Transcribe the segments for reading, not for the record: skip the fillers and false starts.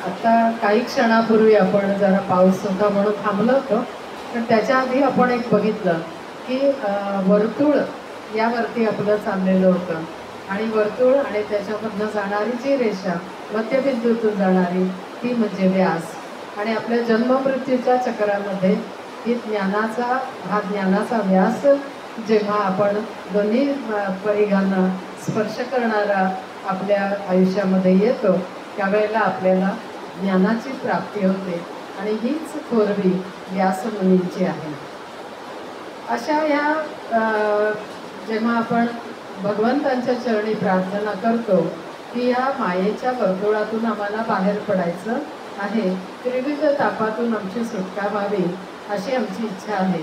आता काही क्षणापूर्वी आपण जरा पाऊस होता म्हणून थांबलो होतो, पण त्याच्या आधी आपण एक बघितलं की वर्तुळ यावरती आपलं चाललेलं होतं आणि वर्तुळ आणि त्याच्यामधनं जाणारी जी रेषा मध्यबिंदूतून जाणारी ती म्हणजे व्यास. आणि आपल्या जन्ममृत्यूच्या चक्रामध्ये ही ज्ञानाचा व्यास जेव्हा आपण दोन्ही परिघांना स्पर्श करणारा आपल्या आयुष्यामध्ये येतो त्यावेळेला आपल्याला ज्ञानाची प्राप्ती होते आणि हीच थोरवी व्यासमुनींची आहे. अशा ह्या जेव्हा आपण भगवंतांच्या चरणी प्रार्थना करतो की या मायेच्या वर्तुळातून आम्हाला बाहेर पडायचं आहे, त्रिविध तापातून आमची सुटका व्हावी अशी आमची इच्छा आहे,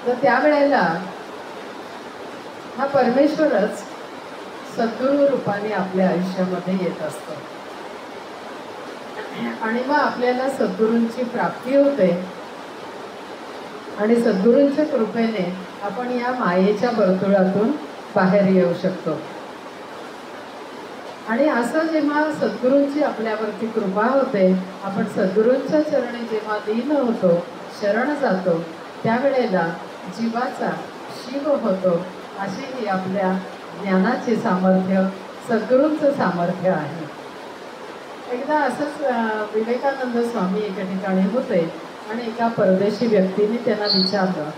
तर त्यावेळेला हा परमेश्वरच सद्गुरू रूपाने आपल्या आयुष्यामध्ये येत असतो आणि मग आपल्याला सद्गुरूंची प्राप्ती होते आणि सद्गुरूंच्या कृपेने आपण या मायेच्या वर्तुळातून बाहेर येऊ शकतो. आणि असं जेव्हा सद्गुरूंची आपल्यावरती कृपा होते, आपण सद्गुरूंच्या चरणी जेव्हा लीन होतो, शरण जातो, त्यावेळेला जीवाचा शिव होतो. अशी ही आपल्या ज्ञानाचे सामर्थ्य, सद्गुरूंचं सामर्थ्य आहे. एकदा असंच विवेकानंद स्वामी एका ठिकाणी होते आणि एका परदेशी व्यक्तीने त्यांना विचारलं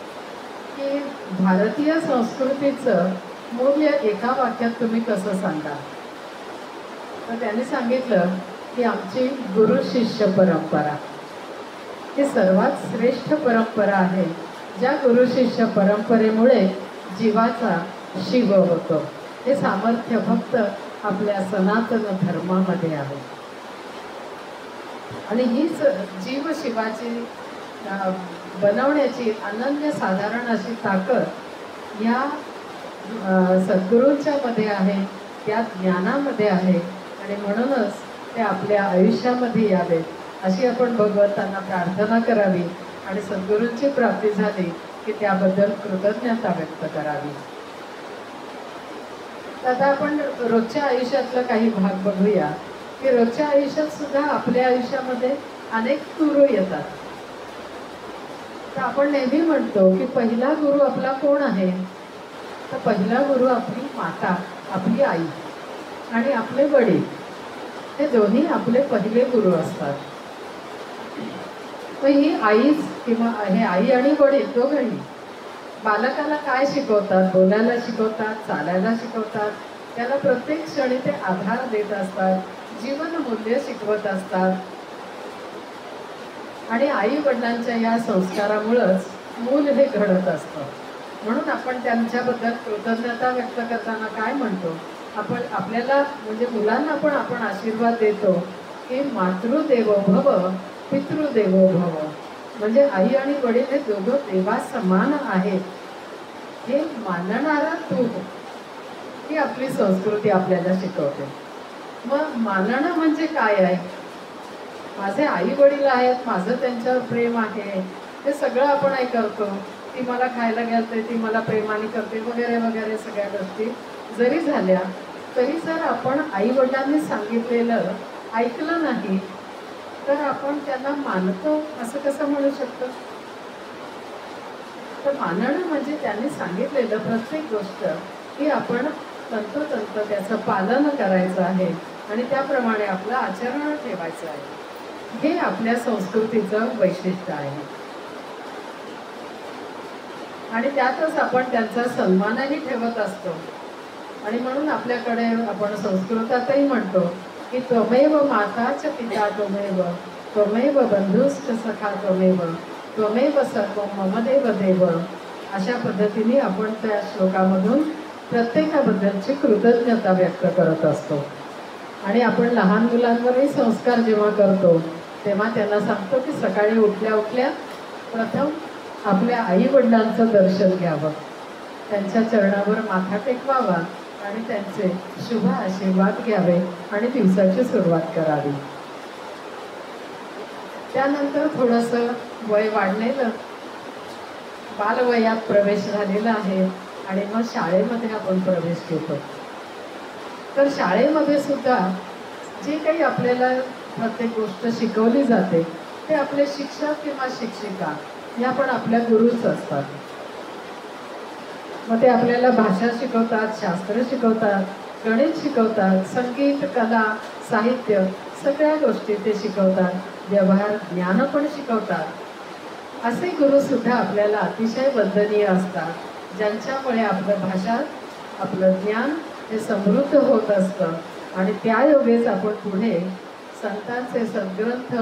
की भारतीय संस्कृतीचं मूल्य एका वाक्यात तुम्ही कसं सांगा. तर त्यांनी सांगितलं की आमची गुरु शिष्य परंपरा ही सर्वात श्रेष्ठ परंपरा आहे, ज्या गुरु शिष्य परंपरेमुळे जीवाचा शिव होतो. हे सामर्थ्य फक्त आपल्या सनातन धर्मामध्ये आहे आणि हीच जीव शिवाची बनवण्याची अनन्यसाधारण अशी ताकद या सद्गुरूंच्या मध्ये आहे, त्या ज्ञानामध्ये आहे आणि म्हणूनच ते आपल्या आयुष्यामध्ये यावेत अशी आपण भगवंतांना प्रार्थना करावी आणि सद्गुरूंची प्राप्ती झाली की त्याबद्दल कृतज्ञता व्यक्त करावी. आता आपण रोजच्या आयुष्यातलं काही भाग बघूया की रोजच्या आयुष्यात सुद्धा आपल्या आयुष्यामध्ये अनेक गुरु येतात. तर आपण नेहमी म्हणतो की पहिला गुरु आपला कोण आहे, तर पहिला गुरु आपली माता, आपली आई आणि आपले वडील, हे दोन्ही आपले पहिले गुरु असतात. तर ही आईच किंवा हे आई आणि वडील दोघंही बालकाला काय शिकवतात, बोलायला शिकवतात, चालायला शिकवतात, त्याला प्रत्येक क्षणी ते आधार देत असतात, जीवन मूल्य शिकवत असतात आणि आई वडिलांच्या या संस्कारामुळंच मूल हे घडत असतं. म्हणून आपण त्यांच्याबद्दल कृतज्ञता व्यक्त करताना काय म्हणतो, आपण आपल्याला म्हणजे मुलांना पण आपण आशीर्वाद देतो की मातृदेवो भव पितृदेवो भव, म्हणजे आई आणि वडील हे दोघं देवा समान आहेत हे मानणारा तू, ही आपली संस्कृती आपल्याला शिकवते. मग मानणं म्हणजे काय आहे, माझे आई वडील आहेत, माझं त्यांच्यावर प्रेम आहे, हे सगळं आपण काय करतो, ती मला खायला घालते, ती मला प्रेमाने करते वगैरे वगैरे सगळ्या गोष्टी जरी झाल्या तरी जर आपण आई वडिलांनी सांगितलेलं ऐकलं नाही तर आपण त्यांना मानतो असं कसं म्हणू शकतो. तर मानणं म्हणजे त्यांनी सांगितलेलं प्रत्येक गोष्ट ही आपण तंतोतंत त्याचं पालन करायचं आहे आणि त्याप्रमाणे आपलं आचरण ठेवायचं आहे. हे आपल्या संस्कृतीचं वैशिष्ट्य आहे आणि त्यातच आपण त्यांचा सन्मानही ठेवत असतो. आणि म्हणून आपल्याकडे आपण संस्कृतातही म्हणतो की त्वमेव माता च पिता त्वमेव, त्वमेव बंधुश्च सखा त्वमेव, त्वमेव सर्वं मम देव देव. अशा पद्धतीने आपण त्या श्लोकामधून प्रत्येकाबद्दलची कृतज्ञता व्यक्त करत असतो. आणि आपण लहान मुलांवरही संस्कार जेव्हा करतो तेव्हा त्यांना सांगतो की सकाळी उठल्या उठल्या प्रथम आपल्या आई वडिलांचं दर्शन घ्यावं, त्यांच्या चरणावर माथा टेकवावा आणि त्यांचे शुभ आशीर्वाद घ्यावे आणि दिवसाची सुरुवात करावी. त्यानंतर थोडंसं वय वाढलेलं, बालवयात प्रवेश झालेला आहे आणि मग शाळेमध्ये आपण प्रवेश घेतो. तर शाळेमध्ये सुद्धा जे काही आपल्याला प्रत्येक गोष्ट शिकवली जाते ते आपले शिक्षक किंवा शिक्षिका या पण आपल्या गुरुच असतात. मग ते आपल्याला भाषा शिकवतात, शास्त्र शिकवतात, गणित शिकवतात, संगीत, कला, साहित्य सगळ्या गोष्टी ते शिकवतात, व्यवहार ज्ञान पण शिकवतात. असे गुरुसुद्धा आपल्याला अतिशय वंदनीय असतात, ज्यांच्यामुळे आपलं भाषा, आपलं ज्ञान हे समृद्ध होत असतं आणि त्यायोगेच आपण पुढे संतांचे सद्ग्रंथ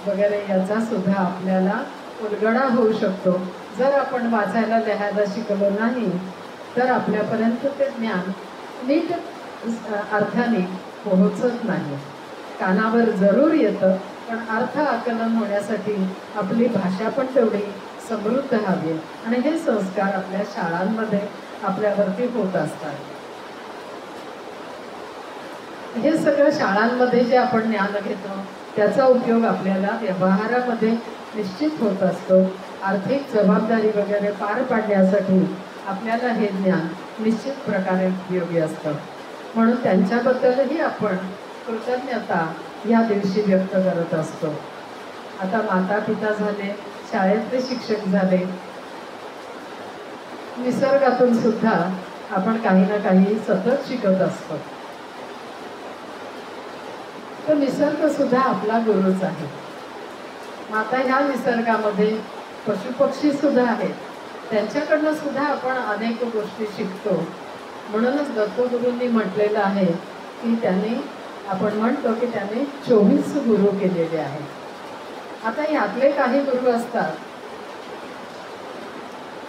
वगैरे याचा सुद्धा आपल्याला उलगडा होऊ शकतो. जर आपण वाचायला लिहायला शिकलो नाही तर आपल्यापर्यंत ते ज्ञान नीट अर्थाने पोहोचत नाही. कानावर जरूर येतं, पण अर्थ आकलन होण्यासाठी आपली भाषा पण तेवढी समृद्ध हवी आणि हे संस्कार आपल्या शाळांमध्ये आपल्यावरती होत असतात. हे सगळं शाळांमध्ये जे आपण ज्ञान घेतो त्याचा उपयोग आपल्याला व्यवहारामध्ये निश्चित होत असतो. आर्थिक जबाबदारी वगैरे पार पाडण्यासाठी आपल्याला हे ज्ञान निश्चित प्रकारे उपयोगी असतं. म्हणून त्यांच्याबद्दलही आपण कृतज्ञता या दिवशी व्यक्त करत असतो. आता माता पिता झाले, शाळेतले शिक्षक झाले, निसर्गातून सुद्धा आपण काही ना काही सतत शिकत असतो. तो निसर्ग सुद्धा आपला गुरुच आहे. आता ह्या निसर्गामध्ये पशुपक्षी सुद्धा आहेत, त्यांच्याकडनं सुद्धा आपण अनेक गोष्टी शिकतो. म्हणूनच दत्तगुरूंनी म्हटलेलं आहे की त्यांनी, आपण म्हणतो की त्यांनी 24 गुरु केलेले आहेत. आता यातले काही गुरु असतात,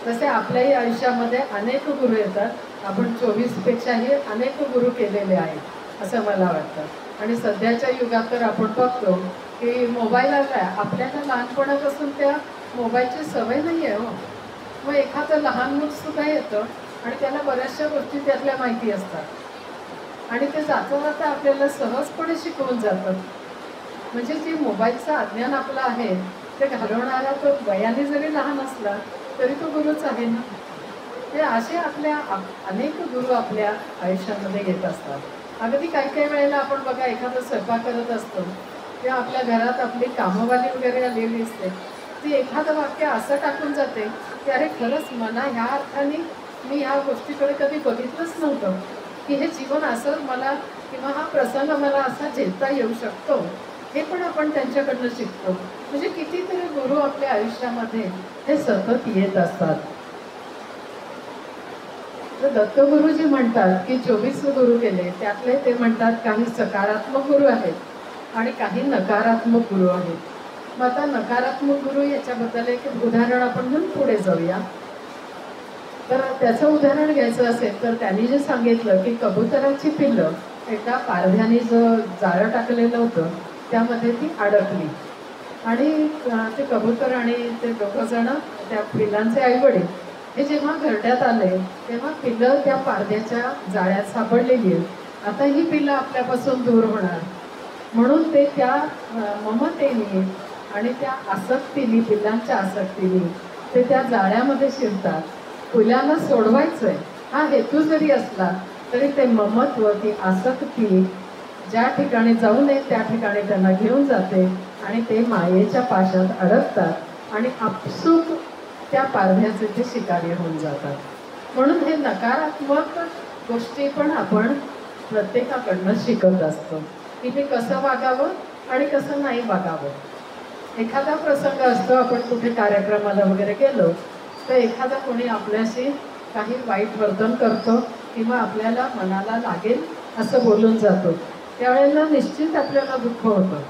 तसे आपल्याही आयुष्यामध्ये अनेक गुरु येतात. आपण 24 पेक्षाही अनेक गुरु केलेले आहेत असं मला वाटतं. आणि सध्याच्या युगात तर आपण बघतो की मोबाईल आला, आपल्याला लहानपणापासून त्या मोबाईलची सवय नाही आहे हो. मग एखादं लहान मूलसुद्धा येतं आणि त्याला बऱ्याचशा गोष्टी त्यातल्या माहिती असतात आणि ते जाता जाता आपल्याला सहजपणे शिकवून जातात. म्हणजे जे मोबाईलचं अज्ञान आपलं आहे ते घालवणारा तो वयाने जरी लहान असला तरी तो गुरुच आहे ना. ते असे आपल्या अनेक गुरु आपल्या आयुष्यामध्ये येत असतात. अगदी काही काही वेळेला आपण बघा, एखादा स्वयंपाक करत असतो किंवा आपल्या घरात आपली कामवाली वगैरे आलेली असते, ती एखादं वाक्य असं टाकून जाते की अरे खरंच मला ह्या अर्थाने मी ह्या गोष्टीकडे कधी बघितलंच नव्हतं की हे जीवन असं मला, किंवा हा प्रसंग मला असा झेलता येऊ शकतो. हे पण आपण त्यांच्याकडनं शिकतो. म्हणजे कितीतरी गुरु आपल्या आयुष्यामध्ये हे सतत येत असतात. तर दत्तगुरुजी म्हणतात की 24 गुरु केले, त्यातले ते म्हणतात काही सकारात्मक गुरु आहेत आणि काही नकारात्मक गुरु आहेत. मग आता नकारात्मक गुरु याच्याबद्दल एक उदाहरण आपण घेऊन पुढे जाऊया. तर त्याचं उदाहरण घ्यायचं असेल तर त्यांनी जे सांगितलं की कबुतराची पिल्लं एकदा पारध्याने जो जाळं टाकलेलं होतं त्यामध्ये ती अडकली आणि ते कबूतर आणि ते दोघं जण, त्या पिल्लांचे आईवडील, हे जेव्हा घरट्यात आले तेव्हा पिल्लं त्या पारध्याच्या जाळ्यात सापडलेली आहेत. आता ही पिल्लं आपल्यापासून दूर होणार म्हणून ते त्या ममतेने आणि त्या आसक्तीने, पिल्लांच्या आसक्तीने ते त्या जाळ्यामध्ये शिरतात. पिल्लांना सोडवायचंय हा हेतू जरी असला तरी ते ममत्व, ती आसक्ती ज्या ठिकाणी जाऊ नये त्या ठिकाणी त्यांना घेऊन जाते आणि ते मायेच्या पाशात अडकतात आणि आपसूक त्या पारध्याचे ते शिकारी होऊन जातात. म्हणून हे नकारात्मक गोष्टी पण आपण प्रत्येकाकडनं शिकत असतो की मी कसं वागावं आणि कसं नाही वागावं. एखादा प्रसंग असतो, आपण कुठे कार्यक्रमाला वगैरे गेलो तर एखादा कोणी आपल्याशी काही वाईट वर्तन करतो किंवा आपल्याला मनाला लागेल असं बोलून जातो, त्यावेळेला निश्चित आपल्याला दुःख होतं.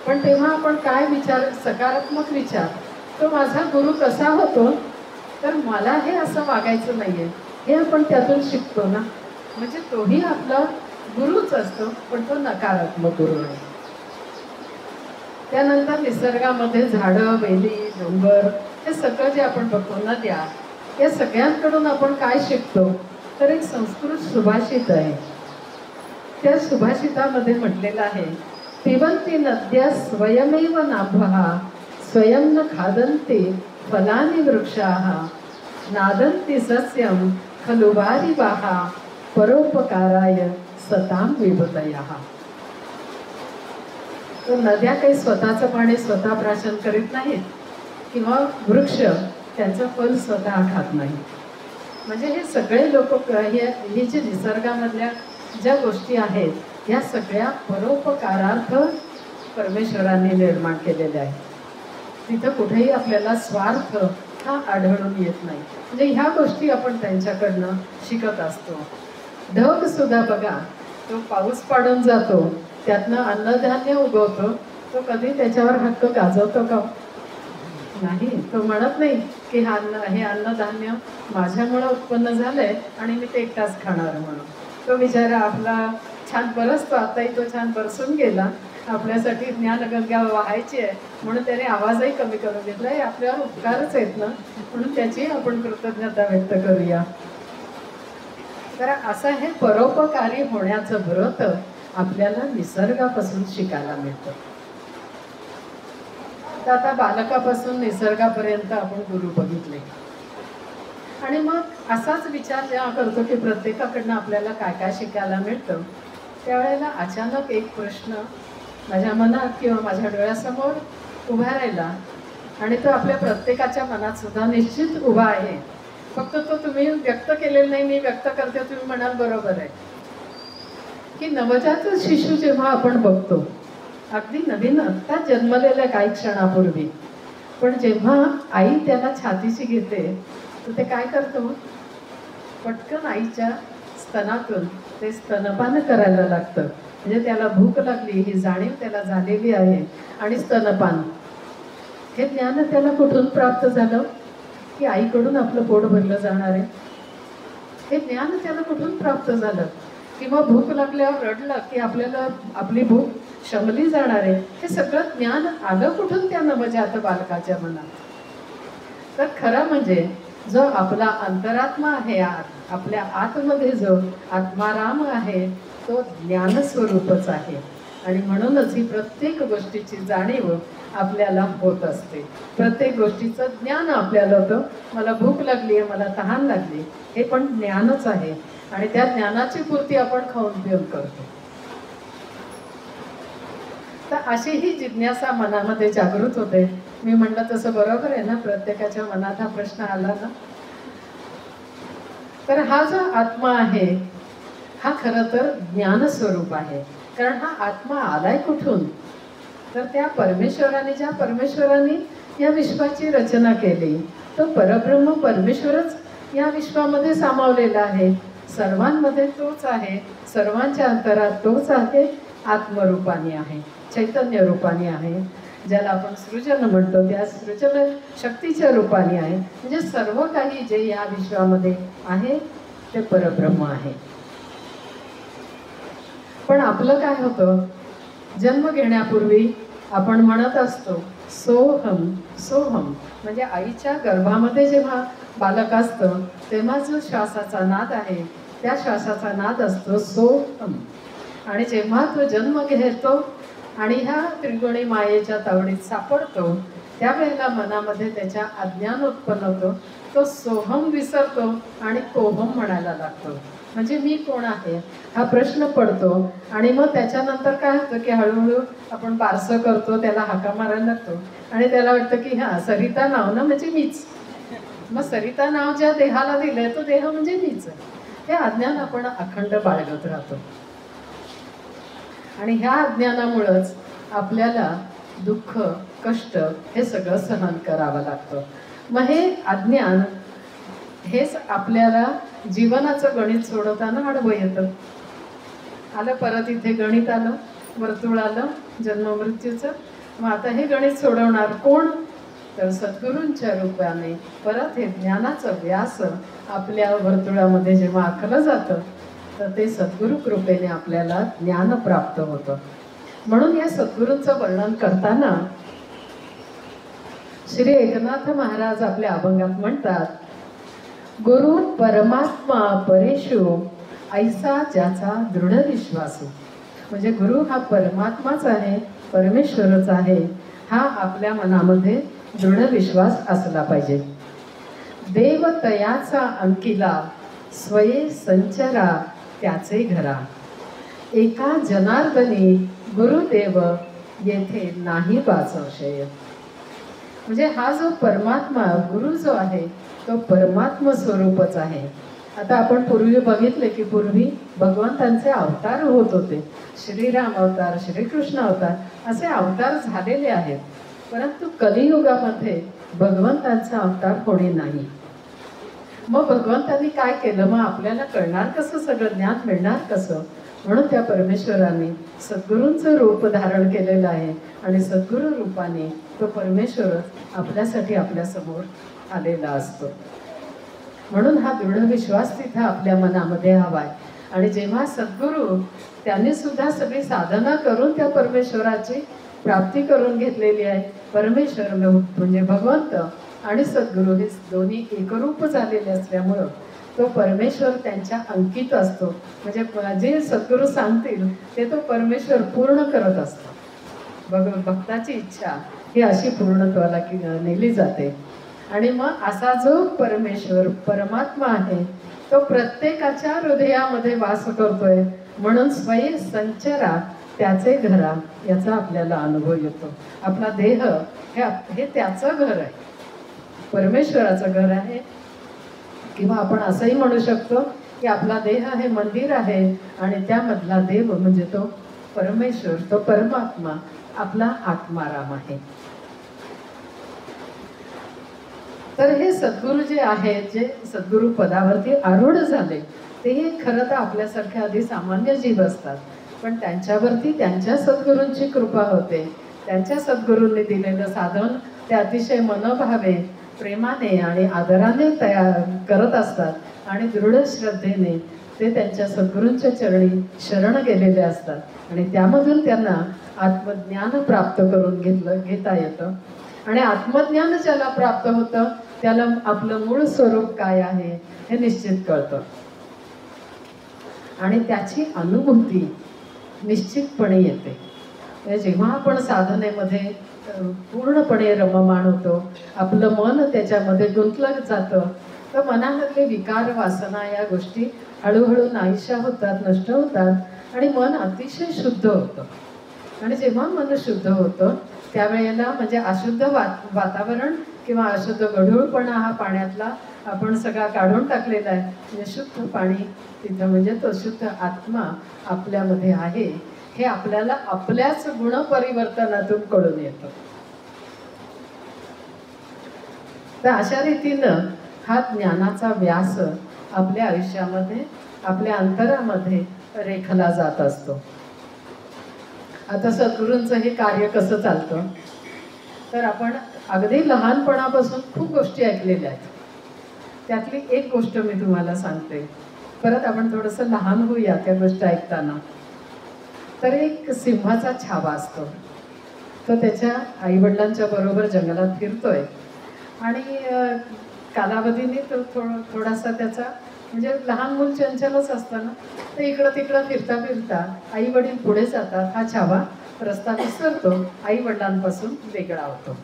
पण तेव्हा आपण काय विचार, सकारात्मक विचार, तो माझा गुरु कसा होतो तर मला हे असं वागायचं नाहीये हे आपण त्यातून शिकतो ना. म्हणजे तोही आपला गुरुच असतो, पण तो नकारात्मक गुरु आहे. त्यानंतर निसर्गामध्ये झाडं, वेली, डोंगर हे सगळं जे आपण बघतो, नद्या, या सगळ्यांकडून आपण काय शिकतो तर एक संस्कृत सुभाषित आहे. त्या सुभाषितामध्ये म्हटलेलं आहे, पिबन्ति नद्या स्वयमेव नाभः स्वयं न खादन्ति फलानि वृक्षाः नादन्ति सस्यं खलु वारिवाः परोपकाराय सतां विभूतयः. तर नद्या काही स्वतःचं पाणी स्वतः प्राशन करीत नाहीत किंवा वृक्ष त्यांचं फल स्वतः खात नाही. म्हणजे हे सगळे लोक हे जे निसर्गामधल्या ज्या गोष्टी आहेत या सगळ्या परोपकारार्थ परमेश्वरांनी निर्माण केलेल्या आहेत. तिथं कुठेही आपल्याला स्वार्थ हा आढळून येत नाही. म्हणजे ह्या गोष्टी आपण त्यांच्याकडनं शिकत असतो. ढग सुद्धा बघा, तो पाऊस पाडून जातो, त्यातनं अन्नधान्य उगवतो, तो कधी त्याच्यावर हक्क गाजवतो का? नाही. तो म्हणत नाही की हे अन्नधान्य माझ्यामुळं उत्पन्न झालंय आणि मी ते एकटाच खाणार म्हणून. तो बिचारा आपला छान बरसतो, आताही तो छान बरसून गेला, आपल्यासाठी ज्ञानगंगा वाहायची आहे म्हणून त्याने आवाजही कमी करून घेतला. हे आपल्यावर उपकारच आहेत ना, म्हणून त्याची आपण कृतज्ञता व्यक्त करूया. तर असं हे परोपकारी होण्याचं व्रत आपल्याला निसर्गापासून शिकायला मिळतं. तर आता बालकापासून निसर्गापर्यंत आपण गुरु बघितले आणि मग असाच विचार जेव्हा करतो की प्रत्येकाकडनं आपल्याला काय काय शिकायला मिळतं, त्यावेळेला अचानक एक प्रश्न माझ्या मनात किंवा माझ्या डोळ्यासमोर उभा राहिला आणि तो आपल्या प्रत्येकाच्या मनात सुद्धा निश्चित उभा आहे. फक्त तो तुम्ही व्यक्त केलेला नाही, मी व्यक्त करते, तुम्ही म्हणाल बरोबर आहे की नवजात शिशू जेव्हा आपण बघतो, अगदी नवीन आत्ता जन्मलेल्या काही क्षणापूर्वी, पण जेव्हा आई त्याला छातीशी घेते तर ते काय करतो, पटकन आईच्या स्तनातून ते स्तनपान करायला लागतं. म्हणजे त्याला भूक लागली ही जाणीव त्याला झालेली आहे आणि स्तनपान हे ज्ञान त्याला कुठून प्राप्त झालं की आईकडून आपलं पोट भरलं जाणार आहे, हे ज्ञान त्याला कुठून प्राप्त झालं. किंवा भूक लागल्यावर रडलं की आपल्याला आपली भूक शमली जाणार आहे, हे सगळं ज्ञान आलं कुठून त्या नवजात बालकाच्या मनात. तर खरं म्हणजे जो आपला अंतरात्मा आहे, आपल्या आतमध्ये जो आत्माराम आहे तो ज्ञानस्वरूपच आहे आणि म्हणूनच ही प्रत्येक गोष्टीची जाणीव आपल्याला होत असते. प्रत्येक गोष्टीचं ज्ञान आपल्याला होतं. मला भूक लागली आहे, मला तहान लागली, हे पण ज्ञानच आहे आणि त्या ज्ञानाची पूर्ती आपण खाऊन पिऊन करतो. तर अशी ही जिज्ञासा मनामध्ये जागृत होते. मी म्हणलं तसं बरोबर आहे ना, प्रत्येकाच्या मनात हा प्रश्न आला ना. तर हा जो आत्मा आहे हा खरं तर ज्ञानस्वरूप आहे. कारण हा आत्मा आलाय कुठून, तर त्या परमेश्वराने या विश्वाची रचना केली. तो परब्रह्म परमेश्वरच या विश्वामध्ये सामावलेला आहे. सर्वांमध्ये तोच आहे, सर्वांच्या अंतरात तोच आहे, आत्मरूपाने आहे, चैतन्य रूपाने आहे. ज्याला आपण सृजन म्हणतो त्या सृजन शक्तीच्या रूपाने आहे. म्हणजे सर्व काही जे या विश्वामध्ये आहे ते परब्रह्म आहे. पण आपलं काय होतं, जन्म घेण्यापूर्वी आपण म्हणत असतो सोहम सोहम. म्हणजे आईच्या गर्भामध्ये जेव्हा बालक असतं तेव्हा जो श्वासाचा नाद आहे त्या श्वासाचा नाद असतो सोहम. आणि जेव्हा तो जन्म घेतो आणि ह्या त्रिगुणी मायेच्या तावडीत सापडतो त्यावेळेला मनामध्ये त्याच्या अज्ञान उत्पन्न होतो. तो सोहम विसरतो आणि कोहम म्हणायला लागतो. म्हणजे मी कोण आहे हा प्रश्न पडतो. आणि मग त्याच्यानंतर काय होतं की हळूहळू आपण बारसं करतो, त्याला हाका मारायला लागतो आणि त्याला वाटतं की हां सरिता नाव ना म्हणजे मीच. मग सरिता नाव ज्या देहाला दिलंय तो देह म्हणजे मीच. हे अज्ञान आपण अखंड बाळगत राहतो आणि ह्या अज्ञानामुळंच आपल्याला दुःख कष्ट हे सगळं सहन करावं लागतं. मग हे अज्ञान हेच आपल्याला जीवनाचं गणित सोडवताना आडवं येतं. आलं परत इथे गणित आलं, वर्तुळ आलं जन्ममृत्यूचं. मग आता हे गणित सोडवणार कोण, तर सद्गुरूंच्या रूपाने परत हे ज्ञानाचं व्यास आपल्या वर्तुळामध्ये जेव्हा आखलं जातं तर ते सद्गुरू कृपेने आपल्याला ज्ञान प्राप्त होतं. म्हणून या सद्गुरूंचं वर्णन करताना श्री एकनाथ महाराज आपल्या अभंगात म्हणतात, गुरु परमात्मा परेशु ऐसा ज्याचा दृढ विश्वासू. म्हणजे गुरु हा परमात्माच आहे, परमेश्वरच आहे, हा आपल्या मनामध्ये दृढ विश्वास असला पाहिजे. देव तयाचा अंकिला स्वये संचरा त्याचे घरा. एका जनार्दनी गुरुदेव येथे नाही बा संशय. म्हणजे हा जो परमात्मा गुरु जो आहे तो परमात्मा स्वरूपच आहे. आता आपण पूर्वी बघितले की पूर्वी भगवंतांचे अवतार होत होते. श्रीराम अवतार, श्रीकृष्ण अवतार असे अवतार झालेले आहेत. परंतु कलियुगामध्ये भगवंतांचा अवतार कोणी नाही. मग भगवंतांनी काय केलं? मग आपल्याला कळणार कसं? सगळं ज्ञान मिळणार कसं? म्हणून त्या परमेश्वराने सद्गुरूंचं रूप धारण केलेलं आहे आणि सद्गुरू रूपाने तो परमेश्वर आपल्यासाठी आपल्यासमोर आलेला असतो. म्हणून हा दृढ विश्वास तिथं आपल्या मनामध्ये हवा आहे. आणि जेव्हा सद्गुरू त्यांनी सुद्धा सगळी साधना करून त्या परमेश्वराची प्राप्ती करून घेतलेली आहे. परमेश्वर म्हणजे भगवंत आणि सद्गुरू हे दोन्ही एकरूप झालेले असल्यामुळं तो परमेश्वर त्यांच्या अंकित असतो. म्हणजे जे सद्गुरू सांगतील ते तो परमेश्वर पूर्ण करत असतो. भक्ताची इच्छा ही अशी पूर्णत्वाला नेली जाते. आणि मग असा जो परमेश्वर परमात्मा आहे तो प्रत्येकाच्या हृदयामध्ये वास करतोय. म्हणून स्वयं संचरा त्याचे घरा याचा आपल्याला अनुभव येतो. आपला देह हे त्याचं घर आहे, परमेश्वराचं घर आहे. किंवा आपण असंही म्हणू शकतो की आपला देह हे मंदिर आहे आणि त्यामधला देव म्हणजे तो परमेश्वर, तो परमात्मा आपला आत्माराम आहे. तर हे सद्गुरू जे आहेत, जे सद्गुरू पदावरती आरूढ झाले ते खरं तर आपल्यासारख्या आधी सामान्य जीव असतात. पण त्यांच्यावरती त्यांच्या सद्गुरूंची कृपा होते. त्यांच्या सद्गुरूंनी दिलेलं साधन ते अतिशय मनोभावे प्रेमाने आणि आदराने तयार करत असतात. आणि दृढ श्रद्धेने ते त्यांच्या सद्गुरूंच्या चरणी शरण गेलेले असतात. आणि त्यामधून त्यांना आत्मज्ञान प्राप्त करून घेता येतं. आणि आत्मज्ञान ज्याला प्राप्त होतं त्याला आपलं मूळ स्वरूप काय आहे हे निश्चित कळतं. आणि त्याची अनुभूती निश्चितपणे येते. जेव्हा आपण साधनेमध्ये पूर्णपणे रममाण होतो, आपलं मन त्याच्यामध्ये गुंतलं जातं, तर मनामधले विकार वासना या गोष्टी हळूहळू नाहीशा होतात, नष्ट होतात आणि मन अतिशय शुद्ध होतं. आणि जेव्हा मन शुद्ध होतं त्यावेळेला म्हणजे अशुद्ध वातावरण किंवा अशुद्ध गढूळपणा हा पाण्यातला आपण सगळा काढून टाकलेला आहे. म्हणजे शुद्ध पाणी तिथं म्हणजे तो शुद्ध आत्मा आपल्यामध्ये आहे हे आपल्याला आपल्याच गुणपरिवर्तनातून कळून येतं. तर अशा रीतीनं हा ज्ञानाचा व्यास आपल्या आयुष्यामध्ये आपल्या अंतरामध्ये रेखला जात असतो. आता सद्गुरूंचं हे कार्य कसं चालतं तर आपण अगदी लहानपणापासून खूप गोष्टी ऐकलेल्या आहेत. त्यातली एक गोष्ट मी तुम्हाला सांगते. परत आपण थोडंसं लहान होऊया त्या गोष्ट ऐकताना. तर एक सिंहाचा छावा असतो. तो त्याच्या आईवडिलांच्या बरोबर जंगलात फिरतोय आणि कालावधीने तो थोडासा त्याचा म्हणजे लहान मूल चंचलच असतं ना, तर इकडं तिकडं फिरता फिरता आई वडील पुढे जातात. हा छावा रस्ता विसरतो, आई वडिलांपासून वेगळा होतो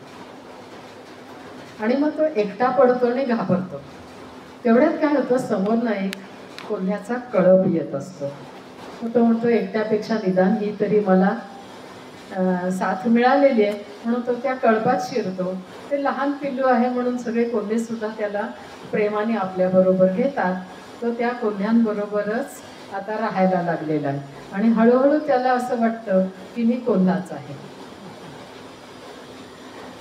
आणि मग तो एकटा पडतो आणि घाबरतो. तेवढ्यात काय होतं, समोर ना एक कोल्ह्याचा कळप येत असतो. मग तो म्हणतो एकट्यापेक्षा निदान ही तरी मला साथ मिळालेली आहे, म्हणून तो त्या कळपात शिरतो. ते लहान पिल्लू आहे म्हणून सगळे कोल्हे सुद्धा त्याला प्रेमाने आपल्याबरोबर घेतात. तो त्या कोल्ह्यांबरोबरच आता राहायला लागलेला आहे आणि हळूहळू त्याला असं वाटतं की मी कोल्हाच आहे.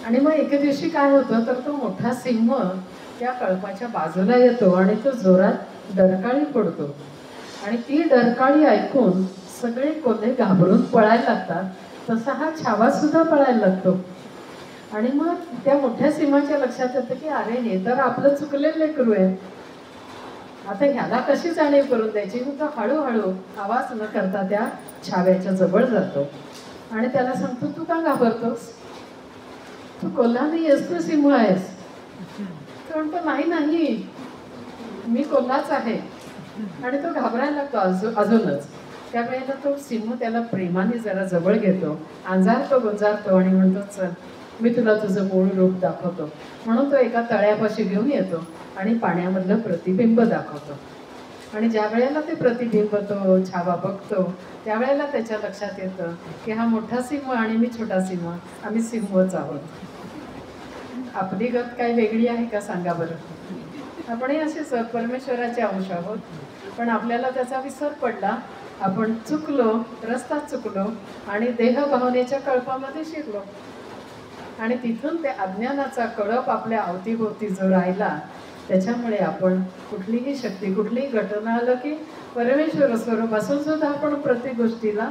आणि मग एके दिवशी काय होतं तर तो मोठा सिंह त्या कळपाच्या बाजूला येतो आणि तो जोरात डरकाळी पडतो. आणि ती डरकाळी ऐकून सगळे कोल्हे घाबरून पळायला लागतात. तसा हा छावा सुद्धा पळायला लागतो. आणि मग त्या मोठ्या सिंहाच्या लक्षात येतं की अरे हे तर आपलं चुकलेलं लेकरू आहे, आता ह्याला कशी जाणीव करून द्यायची. मग तो हळूहळू आवाज न करता त्या छाव्याच्या जवळ जातो आणि त्याला सांगतो तू का घाबरतोस, तू कोल्हा नाही आहेस, तू सिंह आहेस. तो म्हणतो नाही नाही मी कोल्हाच आहे. आणि तो घाबरायला लागतो अजूनच. त्यावेळेला तो सिंह त्याला प्रेमाने जरा जवळ घेतो, अंजारतो गुंजारतो आणि म्हणतो चल मी तुला तुझं मूळ रूप दाखवतो. म्हणून तो एका तळ्यापाशी घेऊन येतो आणि पाण्यामधलं प्रतिबिंब दाखवतो. आणि ज्या वेळेला ते प्रतिबिंब तो छावा बघतो त्यावेळेला त्याच्या लक्षात येतं की हा मोठा सिंह आणि मी छोटा सिंह, आम्ही सिंहच आहोत. आपली गत काय वेगळी आहे का सांगा बरं. आपणही असेच परमेश्वराचे अंश आहोत, पण आपल्याला त्याचा विसर पडला, आपण चुकलो, रस्ता चुकलो आणि देहभावनेच्या कळपामध्ये शिरलो. आणि तिथून ते अज्ञानाचा कळप आपल्या अवतीभोवती जो राहिला, त्याच्यामुळे आपण कुठलीही शक्ती, कुठलीही घटना आलं की परमेश्वर स्वरूप असून सुद्धा आपण प्रत्येक गोष्टीला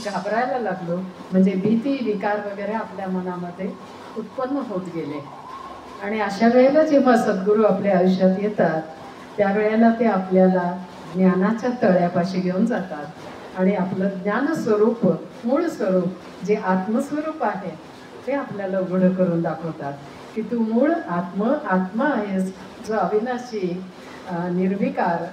घाबरायला लागलो. म्हणजे भीती, विकार वगैरे आपल्या मनामध्ये उत्पन्न होत गेले. आणि अशा वेळेला जेव्हा सद्गुरू आपल्या आयुष्यात येतात त्यावेळेला ते आपल्याला ज्ञानाच्या तळ्यापाशी घेऊन जातात आणि आपलं ज्ञानस्वरूप, मूळ स्वरूप जे आत्मस्वरूप आहे ते आपल्याला उघड करून दाखवतात की तू मूळ आत्मा आहेस, जो अविनाशी, निर्विकार,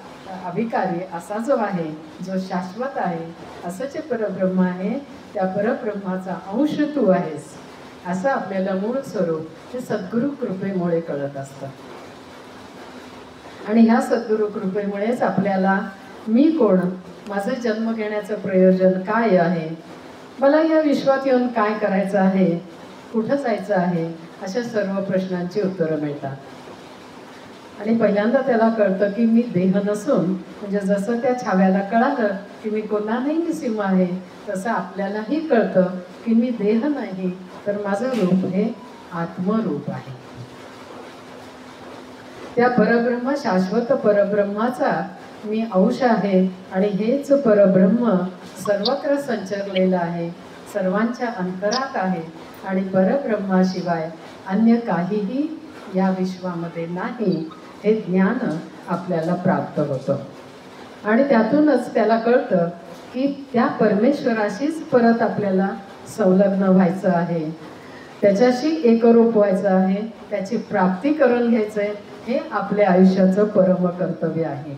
अविकारी असा जो आहे, जो शाश्वत आहे, असं जे परब्रह्म आहे त्या परब्रह्माचा अंश तू आहेस, असं आपल्याला मूळ स्वरूप हे सद्गुरू कृपेमुळे कळत असतं. आणि ह्या सद्गुरू कृपेमुळेच आपल्याला मी कोण, माझं जन्म घेण्याचं प्रयोजन काय आहे, मला या विश्वात येऊन काय करायचं आहे, कुठं जायचं आहे, अशा सर्व प्रश्नांची उत्तरं मिळतात. आणि पहिल्यांदा त्याला कळतं की मी देह नसून, म्हणजे जसं त्या छाव्याला कळालं की मी कोणा नाही, मी सीमा आहे, तसं आपल्यालाही कळतं की मी देह नाही, तर माझं रूप हे आत्मरूप आहे. त्या परब्रह्म, शाश्वत परब्रह्माचा मी अंश आहे आणि हेच परब्रह्म सर्वत्र संचरलेलं आहे, सर्वांच्या अंतरात आहे आणि परब्रह्माशिवाय अन्य काहीही या विश्वामध्ये नाही, हे ज्ञान आपल्याला प्राप्त होतं. आणि त्यातूनच त्याला कळतं की त्या परमेश्वराशीच परत आपल्याला संलग्न व्हायचं आहे, त्याच्याशी एकरूप व्हायचं आहे, त्याची प्राप्ती करून घ्यायचं आहे, हे आपल्या आयुष्याचं परम कर्तव्य आहे.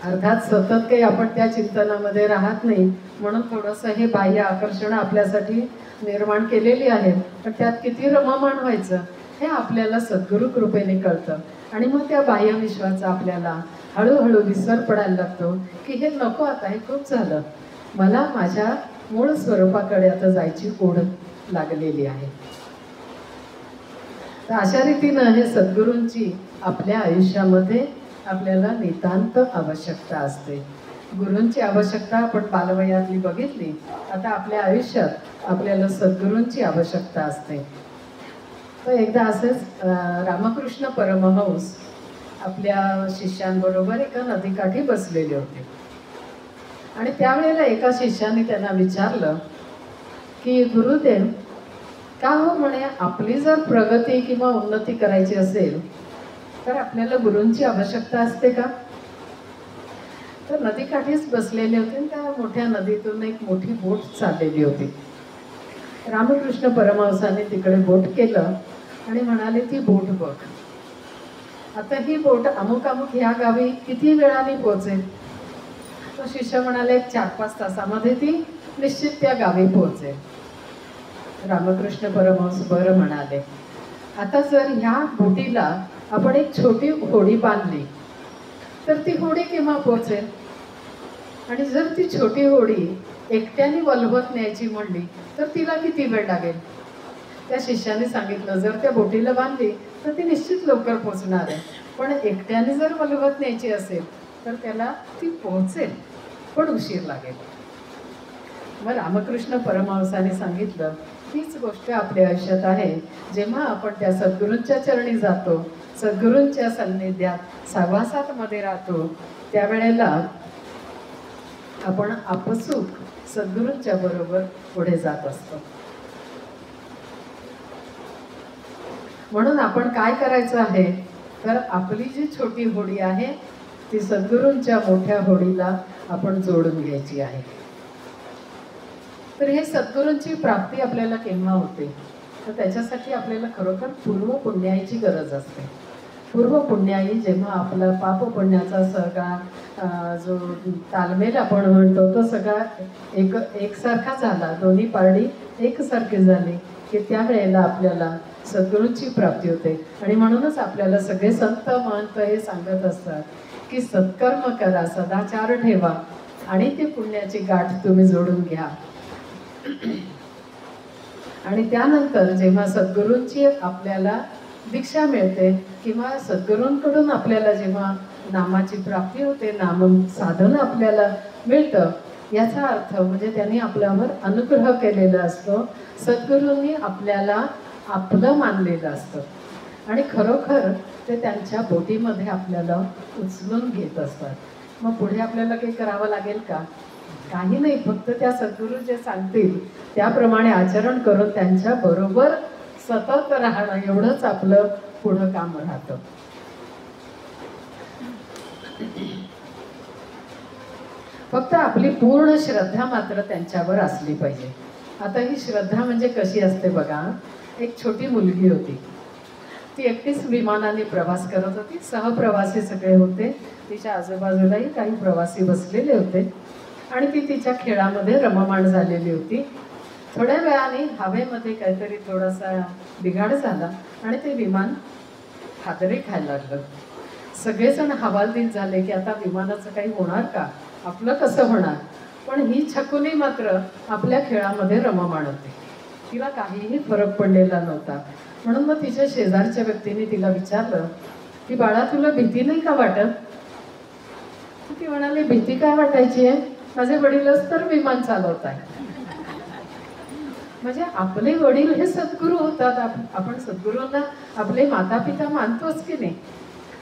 अर्थात सतत काही आपण त्या चिंतनामध्ये राहत नाही, म्हणून थोडंसं हे बाह्य आकर्षण आपल्यासाठी निर्माण केलेली आहेत, पण त्यात किती रममाण व्हायचं हे आपल्याला सद्गुरू कृपेने कळतं. आणि मग त्या बाह्य विश्वाचा आपल्याला हळूहळू विसर पडायला लागतो की हे नको, आता हे खूप झालं, मला माझ्या मूळ स्वरूपाकडे आता जायची ओढ लागलेली आहे. तर अशा रीतीनं हे सद्गुरूंची आपल्या आयुष्यामध्ये आपल्याला नितांत आवश्यकता असते. गुरूंची आवश्यकता आपण बालवयातली बघितली, आता आपल्या आयुष्यात आपल्याला सद्गुरूंची आवश्यकता असते. तर एकदा असेच रामकृष्ण परमहंस आपल्या शिष्यांबरोबर एका नदीकाठी बसलेले होते. आणि त्यावेळेला एका शिष्याने त्यांना विचारलं की गुरुदेव, का हो म्हणे, आपली जर प्रगती किंवा उन्नती करायची असेल तर आपल्याला गुरूंची आवश्यकता असते का? तर नदीकाठीच बसलेले होते आणि त्या मोठ्या नदीतून एक मोठी बोट चाललेली होती. रामकृष्ण परमहंसाने तिकडे बोट केलं आणि म्हणाले, ती बोट बघ, आता ही बोट अमुक अमुक ह्या गावी किती वेळाने पोहोचेल? तो शिष्य म्हणाले, 4-5 तासामध्ये ती निश्चित त्या गावी पोहोचेल. रामकृष्ण परमहंस बरं म्हणाले, आता जर ह्या बोटीला आपण एक छोटी होडी बांधली तर ती होडी केव्हा पोहोचेल? आणि जर ती छोटी होडी एकट्याने वल्हवत न्यायची म्हणली तर तिला किती वेळ लागेल? त्या शिष्याने सांगितलं, जर त्या बोटीला बांधली तर ती निश्चित लवकर पोहोचणार आहे, पण एकट्याने जर वल्हवत न्यायची असेल तर त्याला ती पोहोचेल, पण उशीर लागेल. मग रामकृष्ण परमहंसाने सांगितलं, हीच गोष्ट आपल्या आयुष्यात आहे. जेव्हा आपण त्या सद्गुरूंच्या चरणी जातो, सद्गुरूंच्या सान्निध्यात सहवासात मध्ये राहतो, त्यावेळेला आपण आपसूक सद्गुरूंच्या बरोबर पुढे जात असतो. म्हणून आपण काय करायचं आहे, तर आपली जी छोटी होडी आहे ती सद्गुरूंच्या मोठ्या होडीला आपण जोडून घ्यायची आहे. तर हे सद्गुरूंची प्राप्ती आपल्याला केव्हा होते, तर त्याच्यासाठी आपल्याला खरोखर पूर्व पुण्याईची गरज असते. पूर्व पुण्याई जेव्हा आपला पाप पुण्याचा सगळा जो तालमेल आपण म्हणतो तो सगळा एकसारखा झाला, दोन्ही पारडी एकसारखी झाली की त्यावेळेला आपल्याला सद्गुरूंची प्राप्ती होते. आणि म्हणूनच आपल्याला सगळे संत महंत हे सांगत असतात की सत्कर्म करा, सदाचार ठेवा आणि ती पुण्याची गाठ तुम्ही जोडून घ्या. आणि त्यानंतर जेव्हा सद्गुरूंची आपल्याला दीक्षा मिळते किंवा सद्गुरूंकडून आपल्याला जेव्हा नामाची प्राप्ती होते, नाम साधन आपल्याला मिळतं, याचा अर्थ म्हणजे त्यांनी आपल्यावर अनुग्रह केलेला असतो. सद्गुरूंनी आपल्याला आपलं मानलेलं असतं आणि खरोखर ते त्यांच्या बोटीमध्ये आपल्याला उचलून घेत असतात. मग पुढे आपल्याला काही करावं लागेल का? काही नाही, फक्त त्या सद्गुरू जे सांगतील त्याप्रमाणे आचरण करून त्यांच्या बरोबर सतत राहणं एवढंच आपलं पुढं काम राहतं. फक्त आपली पूर्ण श्रद्धा मात्र त्यांच्यावर असली पाहिजे. आता ही श्रद्धा म्हणजे कशी असते बघा. एक छोटी मुलगी होती, ती एकटीच विमानाने प्रवास करत होती. सहप्रवासी सगळे होते, तिच्या आजूबाजूलाही काही प्रवासी बसलेले होते आणि ती तिच्या खेळामध्ये रममाण झालेली होती. थोड्या वेळाने हवेमध्ये काहीतरी थोडासा बिघाड झाला आणि ते विमान हादरे खायला लागलं. सगळेजण हवालदिल झाले की आता विमानाचं काही होणार का, आपलं कसं होणार. पण ही छकुली मात्र आपल्या खेळामध्ये रममाण होती, तिला काहीही फरक पडलेला नव्हता. म्हणून मग तिच्या शेजारच्या व्यक्तीने तिला विचारलं की बाळा, तुला भीती नाही का वाटत? ती म्हणाली, भीती काय वाटायची आहे, माझे वडीलच तर विमान चालवत आहे. म्हणजे आपले वडील हे सद्गुरू होतात. आपण सद्गुरूंना आपले माता पिता मानतोच की नाही.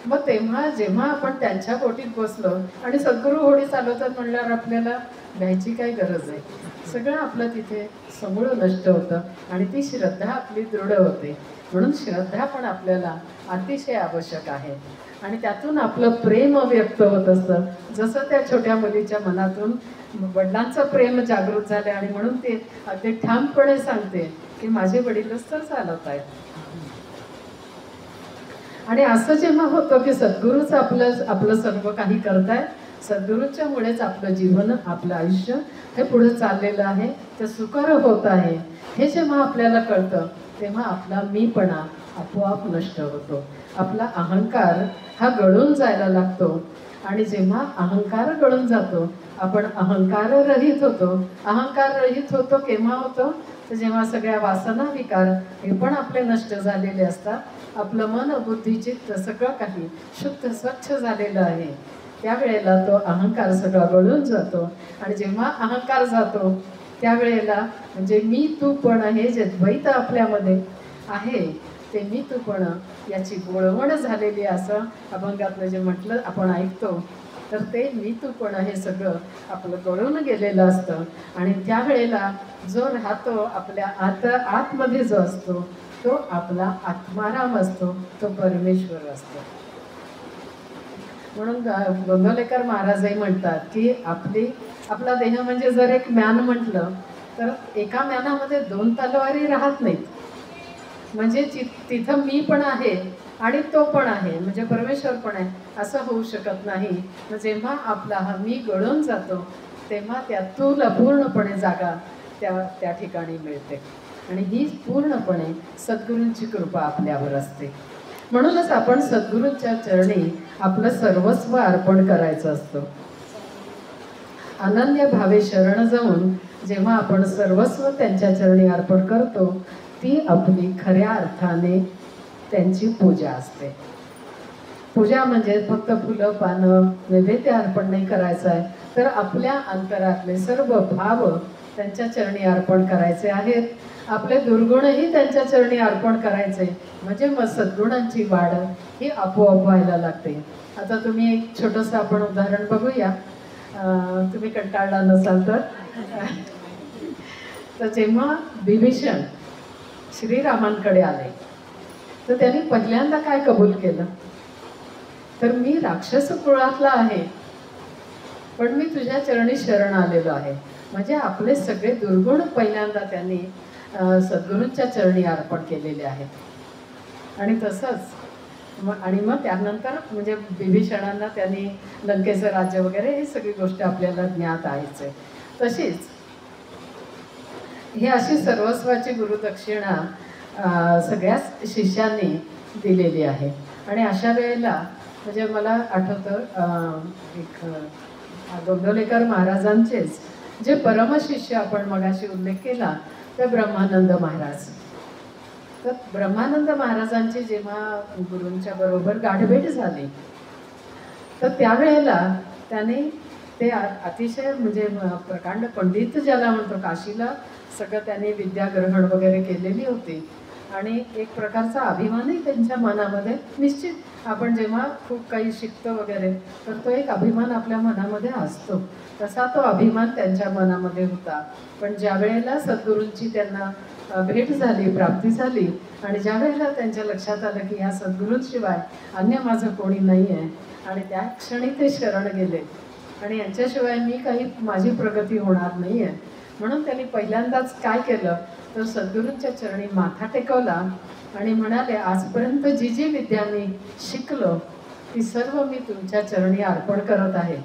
मग तेव्हा जेव्हा आपण त्यांच्या बोटीत बसलो आणि सद्गुरू होडी चालवतात म्हणल्यावर आपल्याला भ्यायची काय गरज आहे. सगळं आपलं तिथे समूळ नष्ट होतं आणि ती श्रद्धा आपली दृढ होते. म्हणून श्रद्धा पण आपल्याला अतिशय आवश्यक आहे आणि त्यातून आपलं प्रेम व्यक्त होत असतं. जसं त्या छोट्या मुलीच्या मनातून वडिलांचं प्रेम जागृत झाले आणि म्हणून ते अगदी ठामपणे सांगते की माझे वडीलच तर चालवत आहेत. आणि असं जेव्हा होतं की सद्गुरूच आपलं सर्व काही करतायत, सद्गुरूच्या मुळेच आपलं जीवन, आपलं आयुष्य हे पुढे चाललेलं आहे, ते सुकर होत आहे, हे जेव्हा आपल्याला कळतं तेव्हा आपला मीपणा आपोआप नष्ट होतो. आपला अहंकार हा गळून जायला लागतो आणि जेव्हा अहंकार गळून जातो आपण अहंकार रहित होतो. अहंकार रहित होतो केव्हा होतो तर जेव्हा सगळ्या वासना विकार हे पण आपले नष्ट झालेले असतात. आपलं मन, बुद्धी, चित्त सगळं काही शुद्ध स्वच्छ झालेलं आहे. त्यावेळेला तो अहंकार सगळा गळून जातो आणि जेव्हा अहंकार जातो त्यावेळेला म्हणजे मी तू पण हे जे द्वैत आपल्यामध्ये आहे ते मी तू पण याची गोळवण झालेली असं अभंगातलं जे म्हटलं आपण ऐकतो, तर ते मी तू पण हे सगळं आपलं गळून गेलेलं असतं. आणि त्यावेळेला जो राहतो आपल्या आतमध्ये जो असतो तो आपला आत्माराम असतो, तो परमेश्वर असतो. म्हणून गोंदवलेकर महाराजही म्हणतात की आपला देह म्हणजे जर एक म्यान म्हटलं तर एका म्यानामध्ये दोन तलवारी राहत नाहीत. म्हणजे तिथं मी पण आहे आणि तो पण आहे, म्हणजे परमेश्वर पण आहे, असं होऊ शकत नाही. जेव्हा आपला हा मी गळून जातो तेव्हा त्यातून पूर्णपणे जागा त्या ठिकाणी मिळते आणि ही पूर्णपणे सद्गुरूंची कृपा आपल्यावर असते. म्हणूनच आपण सद्गुरूंच्या चरणी आपलं सर्वस्व अर्पण करायचं असतं. अनन्य भावे शरण जाऊन जेव्हा आपण सर्वस्व त्यांच्या चरणी अर्पण करतो ती आपली खऱ्या अर्थाने त्यांची पूजा असते. पूजा म्हणजे फक्त फुलं पानं नैवेद्य अर्पण नाही करायचं आहे, तर आपल्या अंतरातले सर्व भाव त्यांच्या चरणी अर्पण करायचे आहेत. आपले दुर्गुणही त्यांच्या चरणी अर्पण करायचे, म्हणजे मग सद्गुणांची वाढ ही आपोआप व्हायला लागते. आता तुम्ही एक छोटंसं आपण उदाहरण बघूया, तुम्ही कंटाळला नसाल तर जेव्हा विभीषण श्रीरामांकडे आले तर त्यांनी पहिल्यांदा काय कबूल केलं, तर मी राक्षस कुळातला आहे पण मी तुझ्या चरणी शरण आलेलो आहे. म्हणजे आपले सगळे दुर्गुण पहिल्यांदा त्यांनी सद्गुरूंच्या चरणी अर्पण केलेले आहेत. आणि तसंच मग त्यानंतर म्हणजे विभीषणांना त्यांनी लंकेचं राज्य वगैरे ही सगळी गोष्ट आपल्याला ज्ञात आहेच आहे. तशीच ही अशी सर्वस्वाची गुरुदक्षिणा सगळ्याच शिष्यांनी दिलेली आहे. आणि अशा वेळेला म्हणजे मला आठवतं एक गोंदवलेकर महाराजांचेच जे परमशिष्य आपण मगाशी उल्लेख केला ते ब्रह्मानंद महाराज. तर ब्रह्मानंद महाराजांची जेव्हा गुरूंच्या बरोबर गाठभेट झाली तर त्यावेळेला त्याने ते अतिशय म्हणजे प्रकांड पंडित ज्याला म्हणतो, काशीला सगळं त्यांनी विद्या ग्रहण वगैरे केलेली होती आणि एक प्रकारचा अभिमानही त्यांच्या मनामध्ये निश्चित आपण जेव्हा खूप काही शिकतो वगैरे तर तो एक अभिमान आपल्या मनामध्ये असतो, तसा तो अभिमान त्यांच्या मनामध्ये होता. पण ज्या वेळेला सद्गुरूंची त्यांना भेट झाली, प्राप्ती झाली आणि ज्या वेळेला त्यांच्या लक्षात आलं की ह्या सद्गुरूंशिवाय अन्य माझं कोणी नाही आहे आणि त्या क्षणी ते शरण गेले आणि यांच्याशिवाय मी काही माझी प्रगती होणार नाही आहे, म्हणून त्यांनी पहिल्यांदाच काय केलं तर सद्गुरूंच्या चरणी माथा टेकवला आणि म्हणाले, आजपर्यंत जी जी विद्या मी शिकलो ती सर्व मी तुमच्या चरणी अर्पण करत आहे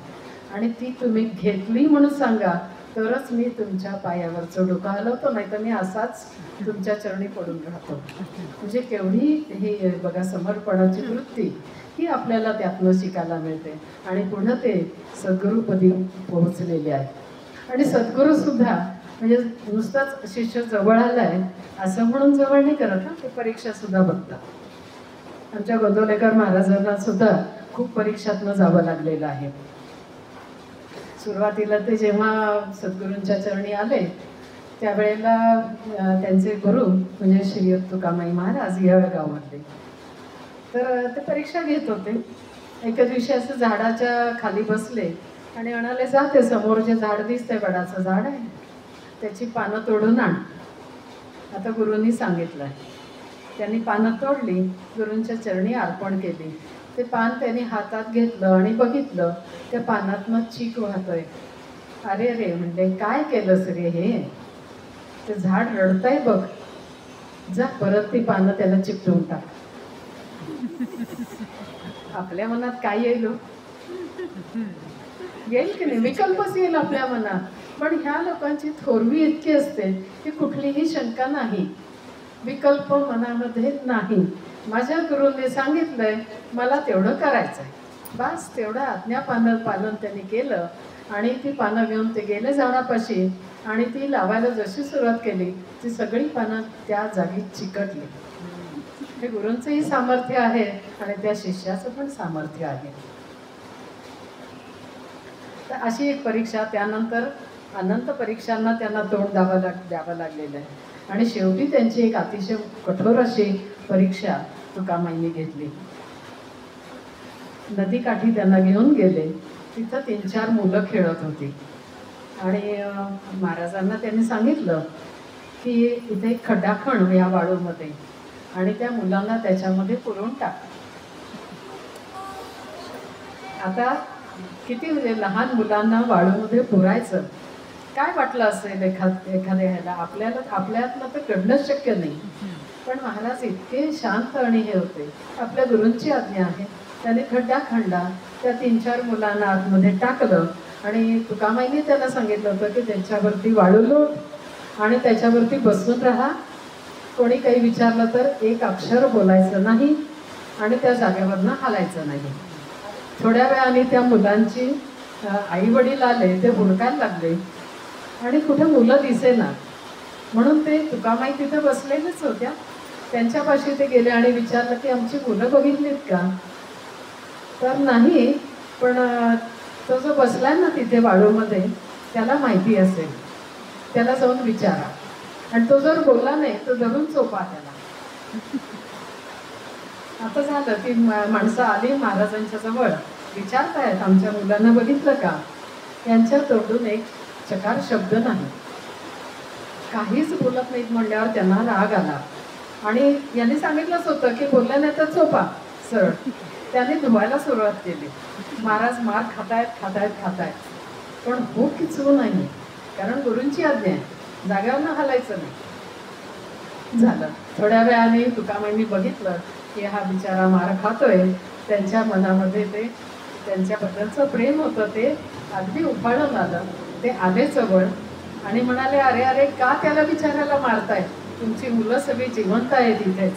आणि ती तुम्ही घेतली म्हणून सांगा तरच मी तुमच्या पायावरचं डोकं हलवतो, नाही तर मी असाच तुमच्या चरणी पडून राहतो. म्हणजे केवढी ही बघा समर्पणाची वृत्ती ही आपल्याला त्यातनं शिकायला मिळते आणि पुन्हा ते सद्गुरूपदी पोहोचलेले आहेत. आणि सद्गुरूसुद्धा म्हणजे नुसताच शिष्य जवळ आलाय असं म्हणून जवळ नाही करत ना, ते परीक्षासुद्धा बघतात. आमच्या गोंदवलेकर महाराजांना सुद्धा खूप परीक्षातनं जावं लागलेलं आहे. सुरुवातीला ते जेव्हा सद्गुरूंच्या चरणी आले त्यावेळेला त्यांचे गुरु म्हणजे श्री तुकामाई महाराज या गावातले तर ते परीक्षा घेत होते. एका दिवशी असं झाडाच्या खाली बसले आणि म्हणाले, जा ते समोर जे झाड दिसतंय वडाचं झाड आहे त्याची पानं तोडून आण. आता गुरूंनी सांगितलं. त्यांनी पानं तोडली, गुरूंच्या चरणी अर्पण केली. ते पान त्यांनी हातात घेतलं आणि बघितलं त्या पानातनं चीक वाहतोय. अरे रे म्हणले, काय केलंस रे हे, ते झाड रडतंय बघ, जा परत ती पानं त्याला चिकटवून टाक. आपल्या मनात काय येईल, येईल की नाही, विकल्पच येईल आपल्या मनात. पण ह्या लोकांची थोरवी इतकी असते की कुठलीही शंका नाही, विकल्प मनामध्ये नाही. माझ्या गुरूंनी सांगितलंय मला तेवढं करायचंय, बस तेवढं आज्ञापालन त्यांनी केलं आणि ती पानं घेऊन ते गेले झाडापाशी आणि ती लावायला जशी सुरुवात केली ती सगळी पानं त्या जागी चिकटली. हे गुरूंचंही सामर्थ्य आहे आणि त्या शिष्याचं पण सामर्थ्य आहे. तर अशी एक परीक्षा, त्यानंतर अनंत परीक्षांना त्यांना तोंड द्यावं लागलेलं आहे आणि शेवटी त्यांची एक अतिशय कठोर अशी परीक्षा तुकामाईंनी घेतली. नदीकाठी त्यांना घेऊन गेले, तिथं 3-4 मुलं खेळत होती आणि महाराजांना त्यांनी सांगितलं की इथे एक खड्डा खण या वाळूमध्ये आणि त्या मुलांना त्याच्यामध्ये पुरवून टाक. आता किती म्हणजे लहान मुलांना वाळूमध्ये पुरायचं काय वाटलं असेल एखाद्या ह्याला, आपल्यातलं तर घडणंच शक्य नाही. पण महाराज इतके शांत आणि हे होते, आपल्या गुरूंची आज्ञा आहे. त्याने खड्डा खणला, त्या 3-4 मुलांना आतमध्ये टाकलं आणि तुकामाईने त्यांना सांगितलं होतं की त्याच्यावरती वाळू लोट आणि त्याच्यावरती बसून राहा, कोणी काही विचारलं तर एक अक्षर बोलायचं नाही आणि त्या जागेवरनं हालायचं नाही. थोड्या वेळाने त्या मुलांची आई वडील आले, ते हुडकायला लागले आणि कुठे मुलं दिसेना, म्हणून ते तुकामाई तिथे बसलेलेच होत्या. त्यांच्यापाशी ते गेले आणि विचारलं की आमची मुलं बघितलीत का, तर नाही, पण तो जो बसलाय ना तिथे वाळूमध्ये त्याला माहिती असेल, त्याला जाऊन विचारा आणि तो जर बोलला नाही तर धरून चोपा त्याला. आता झालं ती माणसं आली महाराजांच्या जवळ, विचारतायत आमच्या मुलांना बघितलं का. यांच्या तोंडून एक चकार शब्द नाही, काहीच बोलत नाहीत. म्हणल्यावर त्यांना राग आला आणि यांनी सांगितलंच होतं की बोलल्या नाही तर चोपा सरळ. त्याने धुवायला सुरुवात केली. महाराज मार खातायत पण हो किचवू नाही, कारण गुरूंची आज्ञा आहे, जाग्यावरनं हलायचं नाही. झालं. थोड्या वेळाने तुकामाईंनी बघितलं की हा बिचारा मार खातोय. त्यांच्या मनामध्ये ते त्यांच्याबद्दलचं प्रेम होतं ते अगदी उफाळून आलं. ते आले जवळ आणि म्हणाले, अरे अरे का त्याला बिचारायला मारताय, तुमची मुलं सगळी जिवंत आहेत इथेच.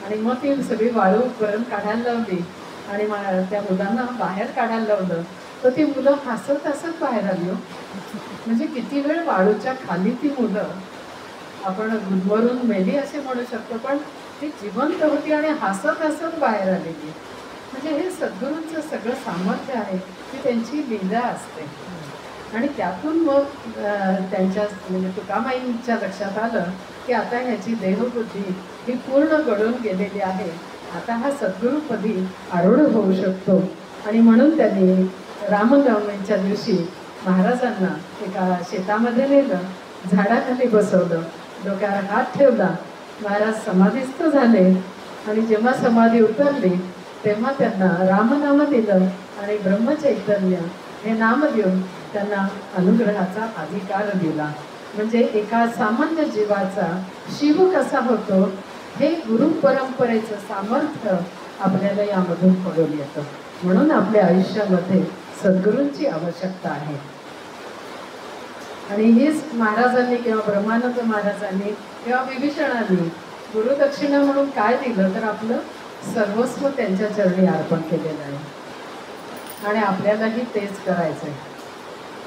आणि मग ती सगळी वाळू परत काढायला लावली आणि त्या मुलांना बाहेर काढायला लावलं तर ती मुलं हसत हसत बाहेर आली हो. म्हणजे किती वेळ वाळूच्या खाली ती मुलं आपण गुदमरून मेली असे म्हणू शकतो, पण ती जिवंत होती आणि हसत हसत बाहेर आलेली. म्हणजे हे सद्गुरूंचं सगळं सामर्थ्य आहे, ती त्यांची लीला असते. आणि त्यातून मग त्यांच्या म्हणजे तुकामाईंच्या लक्षात आलं की आता ह्याची देहबुद्धी ही पूर्ण गळून गेलेली आहे, आता हा सद्गुरूपदी आरूढ होऊ शकतो. आणि म्हणून त्यांनी रामनवमीच्या दिवशी महाराजांना एका शेतामध्ये नेलं, झाडाखाली बसवलं, डोक्यावर हात ठेवला, महाराज समाधीस्थ झाले. आणि जेव्हा समाधी उतरली तेव्हा त्यांना रामनाम दिलं आणि ब्रह्मचैतन्य हे नाम देऊन त्यांना अनुग्रहाचा अधिकार दिला. म्हणजे एका सामान्य जीवाचा शिव कसा होतो हे गुरु परंपरेचं सामर्थ्य आपल्याला यामधून कळून येतं. म्हणून आपल्या आयुष्यामध्ये सद्गुरूंची आवश्यकता आहे. आणि हीच महाराजांनी किंवा ब्रह्मानंद महाराजांनी किंवा विभीषणांनी गुरुदक्षिणा म्हणून काय दिलं तर आपलं सर्वस्व त्यांच्या चरणी अर्पण केलेलं आहे. आणि आपल्यालाही तेच करायचं आहे.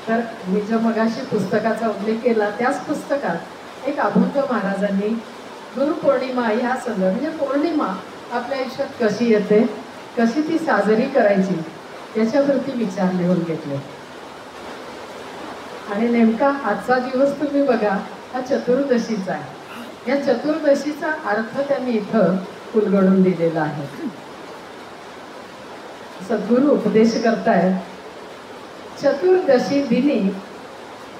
तर मी जो मगाशी पुस्तकाचा उल्लेख केला त्याच पुस्तकात एक अभंग महाराजांनी गुरुपौर्णिमा ह्या संदर्भात म्हणजे पौर्णिमा आपल्या आयुष्यात कशी येते, कशी ती साजरी करायची याच्यावरती विचार लिहून घेतले. आणि नेमका आजचा दिवस तुम्ही बघा हा चतुर्दशीचा आहे. या चतुर्दशीचा अर्थ त्यांनी इथं उलगडून दिलेला आहे. सद्गुरू उपदेश करतायत, चतुर्दशी दिनी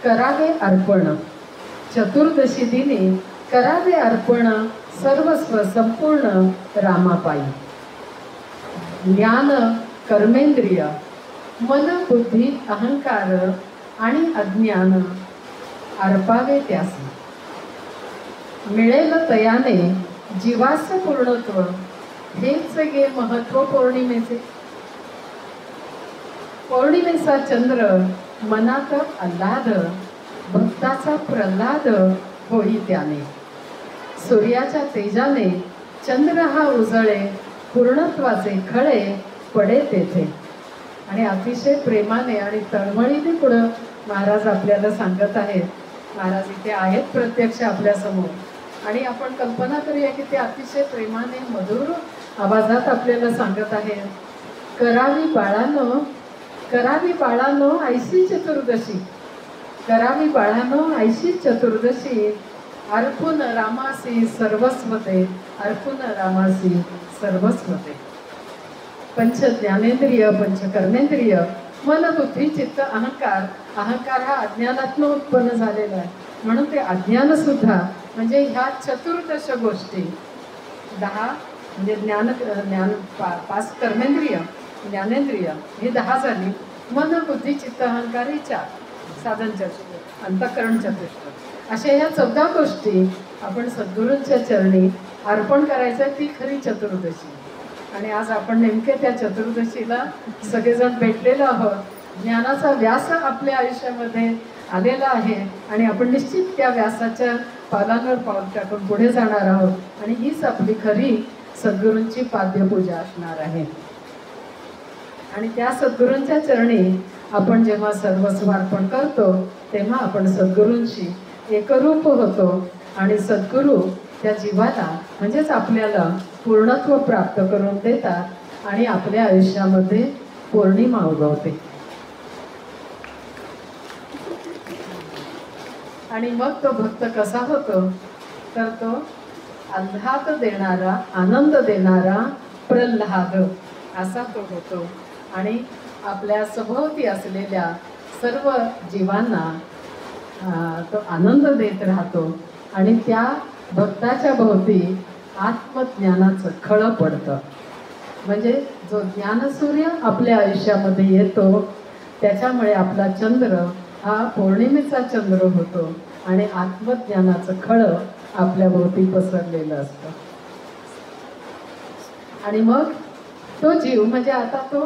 करावे अर्पण, चतुर्दशी दिनी करावे अर्पण, सर्वस्व संपूर्ण रामापायी. ज्ञान कर्मेंद्रिय मन बुद्धी अहंकार आणि अज्ञान अर्पावे त्यासी. मिळेल तयाने जीवास पूर्णत्व, हेच गे महत्व पौर्णिमेचे. पौर्णिमेचा चंद्र मनात आल्हाद, भक्ताचा प्रल्हाद होई त्याने. सूर्याच्या तेजाने चंद्र हा उजळे, पूर्णत्वाचे खळे पडे तेथे. आणि अतिशय प्रेमाने आणि तळमळीने पुढं महाराज आपल्याला सांगत आहेत. महाराज इथे आहेत प्रत्यक्ष आपल्यासमोर आणि आपण कल्पना करूया की ते अतिशय प्रेमाने मधुर आवाजात आपल्याला सांगत आहेत. करावी बाळानो, करावी बाळानो ऐशी चतुर्दशी, करावी बाळानो ऐशी चतुर्दशी, अर्पुन रामासी सर्वस्वते, अर्पुन रामासी सर्वस्वते. पंच ज्ञानेंद्रिय पंच कर्मेंद्रिय मन बुद्धी चित्त अहंकार. अहंकार हा अज्ञानातून उत्पन्न झालेला आहे, म्हणून ते अज्ञान सुद्धा म्हणजे ह्या चतुर्दश गोष्टी 10 म्हणजे ज्ञान 5 कर्मेंद्रिय ज्ञानेंद्रिय ही 10 झाली. मन बुद्धी चित्त अहंकार ही 4 साधन चतुष्ट अंतःकरण चतुष्ट अशा ह्या 14 गोष्टी आपण सद्गुरूंच्या चरणी अर्पण करायचं. ती खरी चतुर्दशी. आणि आज आपण नेमके त्या चतुर्दशीला सगळेजण भेटलेलो आहोत. ज्ञानाचा व्यास आपल्या आयुष्यामध्ये आलेला आहे आणि आपण निश्चित त्या व्यासाच्या पावलांवर पाऊल टाकून पुढे जाणार आहोत. आणि हीच आपली खरी सद्गुरूंची पाद्यपूजा असणार आहे. आणि त्या सद्गुरूंच्या चरणी आपण जेव्हा सर्वस्व अर्पण करतो तेव्हा आपण सद्गुरूंशी एकरूप होतो आणि सद्गुरू त्या जीवाला म्हणजेच आपल्याला पूर्णत्व प्राप्त करून देतात आणि आपल्या आयुष्यामध्ये पौर्णिमा उगवते. आणि मग तो भक्त कसा होतो तर तो आल्हाद देणारा आनंद देणारा प्रल्हाद असा तो होतो. आणि आपल्या सभोवती असलेल्या सर्व जीवांना तो आनंद देत राहतो. आणि त्या भक्ताच्या भोवती आत्मज्ञानाचं खळं पडतं. म्हणजे जो ज्ञानसूर्य आपल्या आयुष्यामध्ये येतो त्याच्यामुळे आपला चंद्र हा पौर्णिमेचा चंद्र होतो आणि आत्मज्ञानाचं खळं आपल्या भोवती पसरलेलं असतं. आणि मग तो जीव म्हणजे आता तो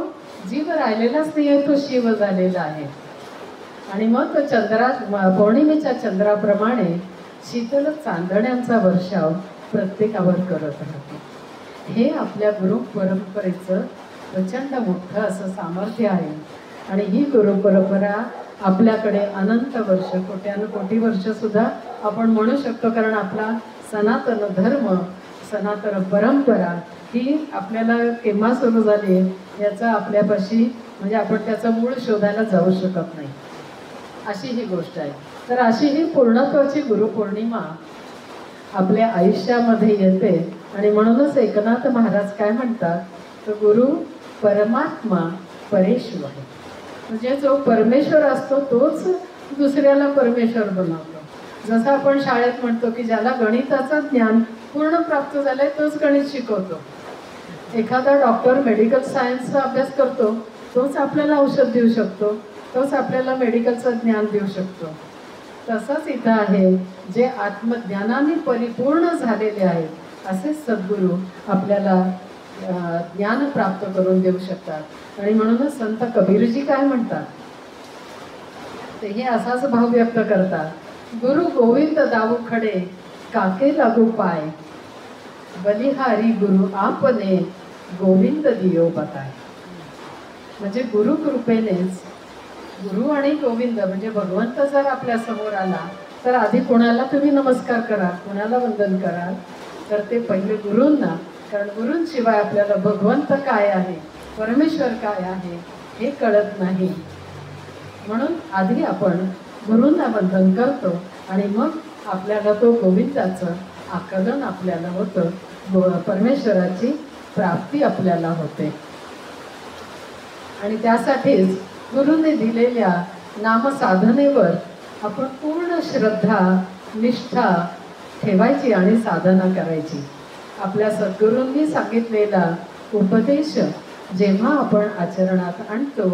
जीव राहिलेलाच नाही आहे, तो शिव झालेला आहे. आणि मग तो पौर्णिमेच्या चंद्राप्रमाणे शीतल चांदण्यांचा वर्षाव प्रत्येकावर करत राहतो. हे आपल्या गुरु परंपरेचं प्रचंड मोठं असं सामर्थ्य आहे. आणि ही गुरु परंपरा आपल्याकडे अनंत वर्ष, कोट्यानुकोटी वर्ष सुद्धा आपण म्हणू शकतो, कारण आपला सनातन धर्म, सनातन परंपरा ही आपल्याला केव्हा सुरू झाली याचा आपल्यापाशी म्हणजे आपण त्याचं मूळ शोधायला जाऊ शकत नाही, अशी ही गोष्ट आहे. तर अशी ही पूर्णत्वाची गुरुपौर्णिमा आपल्या आयुष्यामध्ये येते. आणि म्हणूनच एकनाथ महाराज काय म्हणतात, तर गुरु परमात्मा परेश्वर, म्हणजे जो परमेश्वर असतो तोच दुसऱ्याला परमेश्वर बनवतो. जसं आपण शाळेत म्हणतो की ज्याला गणिताचं ज्ञान पूर्ण प्राप्त झालंय तोच गणित शिकवतो. एखादा डॉक्टर मेडिकल सायन्सचा अभ्यास करतो तोच आपल्याला औषध देऊ शकतो, तोच आपल्याला मेडिकलचं ज्ञान देऊ शकतो. तसंच इथं आहे, जे आत्मज्ञानाने परिपूर्ण झालेले आहेत असे सद्गुरू आपल्याला ज्ञान प्राप्त करून देऊ शकतात. आणि म्हणूनच संत कबीरजी काय म्हणतात, तेही असाच भाव व्यक्त करतात, गुरु गोविंद दाऊ खडे काके लागू पाय, बलिहारी गुरु आपने गोविंद दियो बताय. म्हणजे गुरु कृपेनेच, गुरु आणि गोविंद म्हणजे भगवंत जर आपल्या समोर आला तर आधी कोणाला तुम्ही नमस्कार करा, कोणाला वंदन करा, तर ते पहिले गुरूंना. कारण गुरूंशिवाय आपल्याला भगवंत काय आहे, परमेश्वर काय आहे हे कळत नाही. म्हणून आधी आपण गुरूंना वंदन करतो आणि मग आपल्याला तो गोविंदाचं आकलन आपल्याला होतं, परमेश्वराची प्राप्ती आपल्याला होते. आणि त्यासाठीच गुरूने दिलेल्या नामसाधनेवर आपण पूर्ण श्रद्धा निष्ठा ठेवायची आणि साधना करायची. आपल्या सद्गुरूंनी सांगितलेला उपदेश जेव्हा आपण आचरणात आणतो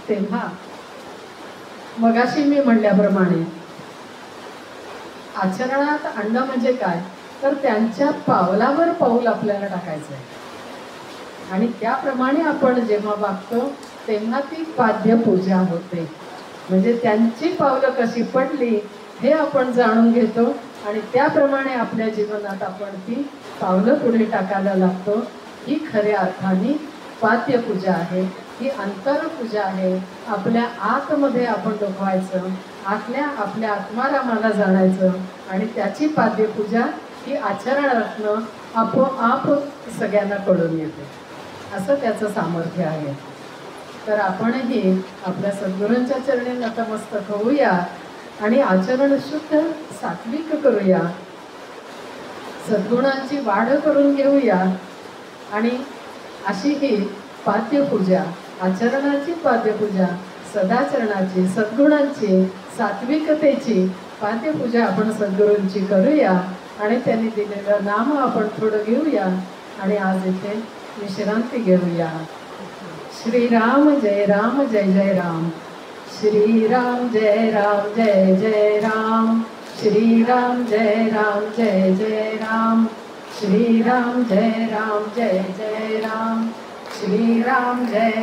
तेव्हा मगाशी मी म्हणल्याप्रमाणे आचरणात आणणं म्हणजे काय, तर त्यांच्या पावलावर पाऊल आपल्याला टाकायचं आहे. आणि त्याप्रमाणे आपण जेव्हा वागतो तेव्हा ती पाद्य पूजा होते. म्हणजे त्यांची पावलं कशी पडली हे आपण जाणून घेतो आणि त्याप्रमाणे आपल्या जीवनात आपण ती पावलं पुढे टाकायला लागतो. ही खऱ्या अर्थाने पाद्य पूजा आहे, ही अंतरपूजा आहे. आपल्या आतमध्ये आपण डोकवायचं, आपल्या आत्मारामाला जाणायचं आणि त्याची पाद्यपूजा ही आचरणातनं आपोआप सगळ्यांना कळून येते. असं त्याचं सामर्थ्य आहे. तर आपणही आपल्या सद्गुरूंच्या चरणी नतमस्तक होऊया आणि आचरण शुद्ध सात्विक करूया, सद्गुणांची वाढ करून घेऊया. आणि अशी ही पाद्यपूजा, आचरणाची पाद्यपूजा, सदाचरणाची, सद्गुणांची, सात्विकतेची पाद्यपूजा आपण सद्गुरूंची करूया. आणि त्यांनी दिलेलं नाम आपण थोडं घेऊया आणि आज इथे विश्रांती घेऊया. श्रीराम जय राम जय जय राम, श्रीराम जय राम जय जय राम, श्रीराम जय राम जय जय राम, श्रीराम जय राम जय जय राम, श्रीराम जय